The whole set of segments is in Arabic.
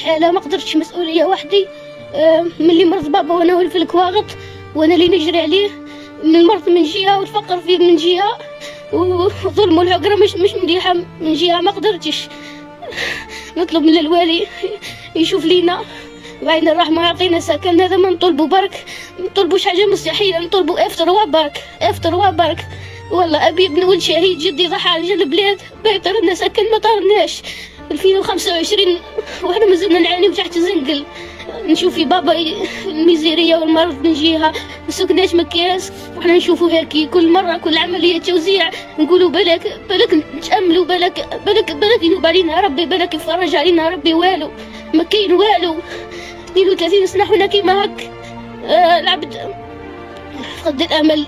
حالة ما قدرتش مسؤولية وحدي. ملي مرض بابا وانا هو في الكواغط وانا اللي نجري عليه. من المرض من جهة والفقر فيه من جهة وظلم والعقرة مش مليحة من جهة. ما قدرتش نطلب من الوالي يشوف لينا بعين الرحمة يعطينا سكن. هذا ما نطلبوا برك، ما نطلبوش حاجة مستحيلة، نطلبوا افطر وبرك، افطر وبرك. والله أبي ابن ولد شهيد جدي ضحى على جال البلاد بيطر لنا سكن ما طارناش 2025 وإحنا مازلنا نعاني وتحت زنقل. نشوف في بابا الميزيرية والمرض من جهة ما سكناش مكياس وإحنا نشوفوا هيك كل مرة كل عملية توزيع نقولوا بالك نتأملوا بالك ينوب علينا ربي، بالك يفرج علينا ربي. والو ما كاين والو. 32 سنة حنا كيما هك. العبد فقد الأمل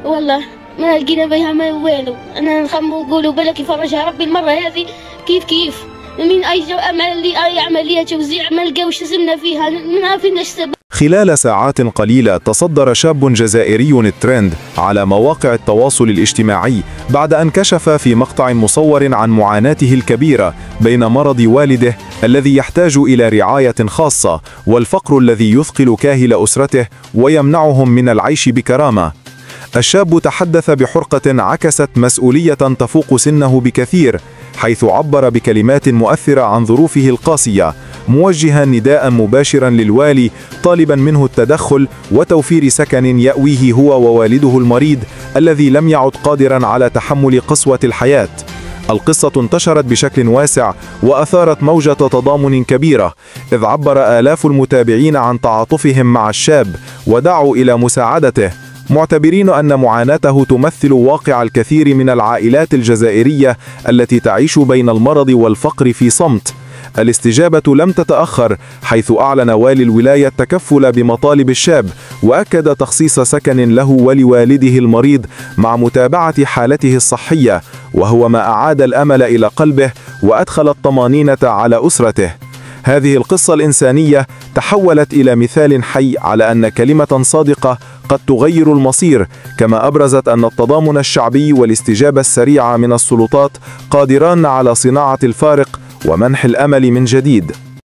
والله ما لقينا بها ما والو. انا نخمو نقولوا بالك يفرجها ربي المره هذه كيف من اي عمليه توزيع ما لقاوش زمنا فيها ما عارفينش السبب. خلال ساعات قليلة تصدر شاب جزائري الترند على مواقع التواصل الاجتماعي بعد أن كشف في مقطع مصور عن معاناته الكبيرة بين مرض والده الذي يحتاج إلى رعاية خاصة والفقر الذي يثقل كاهل أسرته ويمنعهم من العيش بكرامة. الشاب تحدث بحرقة عكست مسؤولية تفوق سنه بكثير، حيث عبر بكلمات مؤثرة عن ظروفه القاسية، موجها نداء مباشرا للوالي طالبا منه التدخل وتوفير سكن يأويه هو ووالده المريض الذي لم يعد قادرا على تحمل قسوة الحياة. القصة انتشرت بشكل واسع وأثارت موجة تضامن كبيرة، إذ عبر آلاف المتابعين عن تعاطفهم مع الشاب ودعوا إلى مساعدته، معتبرين أن معاناته تمثل واقع الكثير من العائلات الجزائرية التي تعيش بين المرض والفقر في صمت. الاستجابة لم تتأخر، حيث أعلن والي الولاية التكفل بمطالب الشاب وأكد تخصيص سكن له ولوالده المريض مع متابعة حالته الصحية، وهو ما أعاد الأمل إلى قلبه وأدخل الطمأنينة على أسرته. هذه القصة الإنسانية تحولت إلى مثال حي على أن كلمة صادقة قد تغير المصير، كما أبرزت أن التضامن الشعبي والاستجابة السريعة من السلطات قادران على صناعة الفارق ومنح الأمل من جديد.